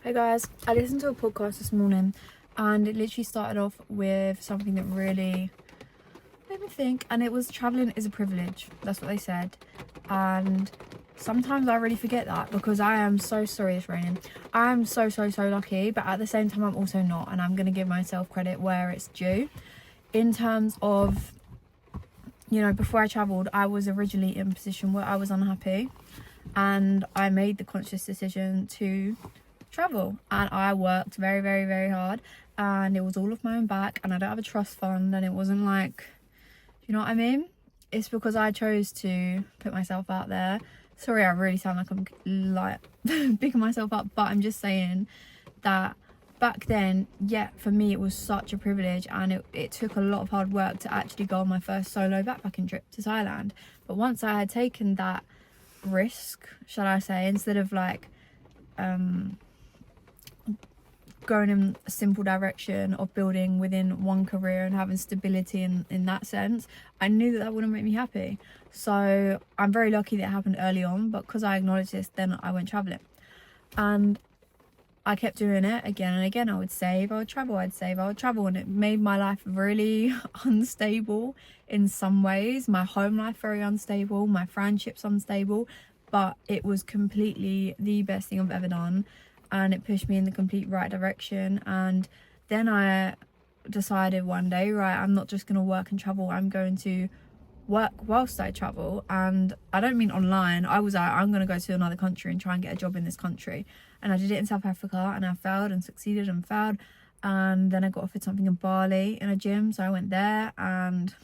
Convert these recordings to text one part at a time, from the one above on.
Hey guys, I listened to a podcast this morning and it literally started off with something that really made me think, and it was travelling is a privilege. That's what they said. And sometimes I really forget that because I am so sorry it's raining. I am so lucky, but at the same time I'm also not, and I'm going to give myself credit where it's due. In terms of, before I travelled, I was originally in a position where I was unhappy and I made the conscious decision to travel, and I worked very hard, and it was all of my own back, and I don't have a trust fund, and it wasn't like, you know what I mean? It's because I chose to put myself out there. Sorry, I really sound like I'm like bigging myself up, but I'm just saying that back then, yeah, for me it was such a privilege, and it took a lot of hard work to actually go on my first solo backpacking trip to Thailand. But once I had taken that risk, shall I say, instead of like going in a simple direction of building within one career and having stability in that sense, I knew that wouldn't make me happy. So I'm very lucky that it happened early on, but because I acknowledged this, then I went traveling, and I kept doing it again and again. I would save, I would travel, and it made my life really unstable in some ways. My home life very unstable, my friendships unstable, but it was completely the best thing I've ever done, and it pushed me in the complete right direction. And then I decided one day, right, I'm not just going to work and travel, I'm going to work whilst I travel. And I don't mean online. I was like, I'm going to go to another country and try and get a job in this country. And I did it in South Africa, and I failed and succeeded and failed. And then I got offered something in Bali in a gym, so I went there, and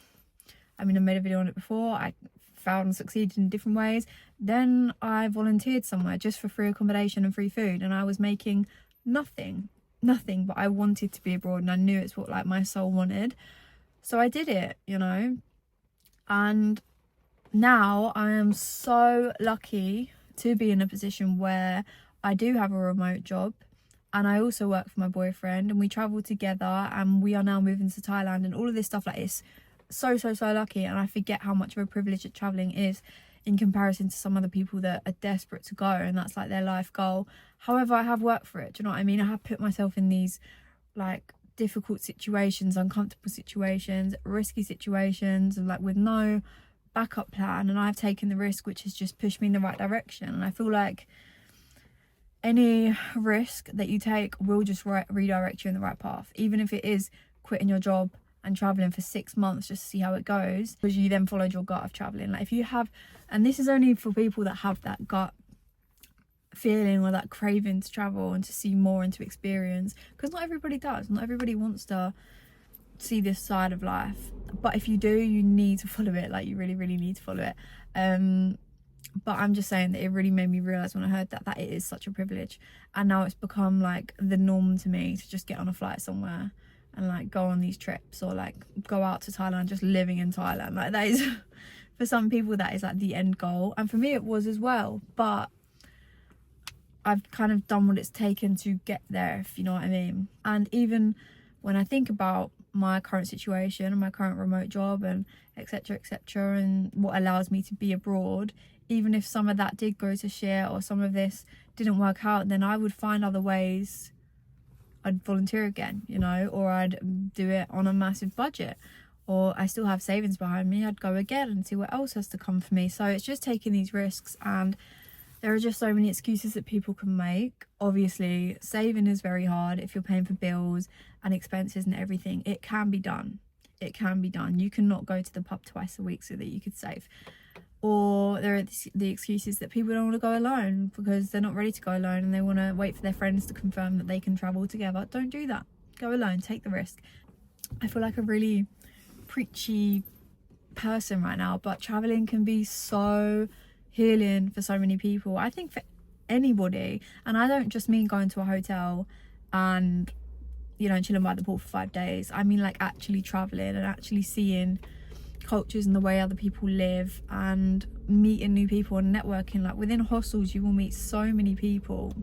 I made a video on it before. I failed and succeeded in different ways. Then I volunteered somewhere just for free accommodation and free food, and I was making nothing, but I wanted to be abroad, and I knew it's what like my soul wanted. So I did it, and now I am so lucky to be in a position where I do have a remote job, and I also work for my boyfriend, and we travel together, and we are now moving to Thailand, and all of this stuff like this. So lucky, and I forget how much of a privilege that traveling is in comparison to some other people that are desperate to go and that's like their life goal. However, I have worked for it. Do you know what I mean? I have put myself in these like difficult situations, uncomfortable situations, risky situations, and like with no backup plan, and I've taken the risk, which has just pushed me in the right direction. And I feel like any risk that you take will just redirect you in the right path, even if it is quitting your job and traveling for 6 months just to see how it goes, because you then followed your gut of traveling. Like if you have, and this is only for people that have that gut feeling or that craving to travel and to see more and to experience, because not everybody does. Not everybody wants to see this side of life, but if you do, you need to follow it. Like you really need to follow it. But I'm just saying that it really made me realize when I heard that it is such a privilege, and now it's become like the norm to me to just get on a flight somewhere and like go on these trips, or like go out to Thailand, just living in Thailand. Like that is for some people that is like the end goal, and for me it was as well. But I've kind of done what it's taken to get there, if you know what I mean. And even when I think about my current situation and my current remote job and etc, and what allows me to be abroad, even if some of that did go to shit or some of this didn't work out, then I would find other ways. I'd volunteer again, or I'd do it on a massive budget, or I still have savings behind me. I'd go again and see what else has to come for me. So it's just taking these risks, and there are just so many excuses that people can make. Obviously, saving is very hard if you're paying for bills and expenses and everything. It can be done. You cannot go to the pub twice a week so that you could save. Or there are the excuses that people don't want to go alone because they're not ready to go alone and they want to wait for their friends to confirm that they can travel together. Don't do that. Go alone. Take the risk. I feel like a really preachy person right now, but traveling can be so healing for so many people. I think for anybody, and I don't just mean going to a hotel and chilling by the pool for 5 days. I mean like actually traveling and actually seeing cultures and the way other people live and meeting new people and networking. Like within hostels you will meet so many people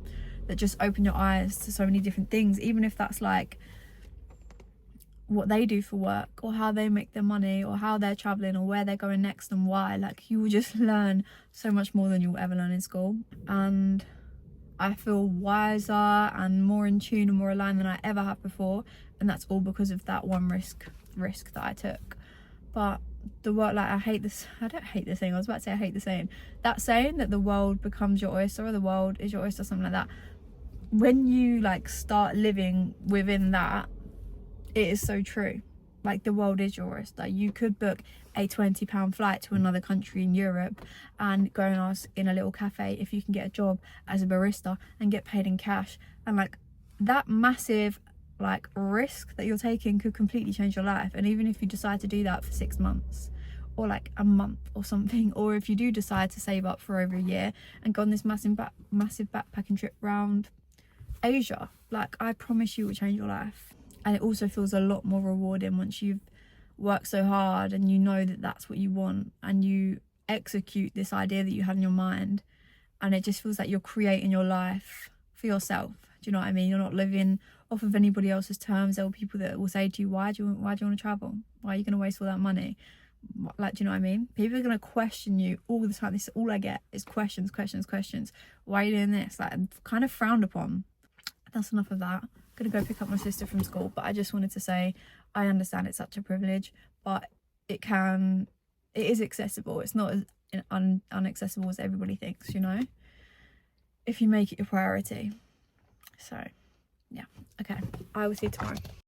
that just open your eyes to so many different things, even if that's like what they do for work or how they make their money or how they're traveling or where they're going next and why. Like you will just learn so much more than you'll ever learn in school. And I feel wiser and more in tune and more aligned than I ever have before, and that's all because of that one risk that I took. But the world, like, I don't hate this saying, I was about to say I hate the saying, that saying that the world becomes your oyster, or the world is your oyster, something like that. When you like start living within that, it is so true. Like, the world is your oyster. You could book a £20 flight to another country in Europe and go and ask in a little cafe if you can get a job as a barista and get paid in cash. And like, that massive like risk that you're taking could completely change your life. And even if you decide to do that for 6 months or like a month or something, or if you do decide to save up for over a year and go on this massive backpacking trip around Asia, like, I promise you, it will change your life. And it also feels a lot more rewarding once you've worked so hard and you know that that's what you want, and you execute this idea that you had in your mind, and it just feels like you're creating your life for yourself. Do you know what I mean? You're not living off of anybody else's terms. There are people that will say to you, why do you want to travel? Why are you going to waste all that money? Like, do you know what I mean? People are going to question you all the time. This is all I get is questions. Why are you doing this? Like, kind of frowned upon. That's enough of that. I'm gonna go pick up my sister from school, but I just wanted to say I understand it's such a privilege, but it is accessible. It's not as unaccessible as everybody thinks, you know, if you make it your priority. So yeah, okay, I will see you tomorrow.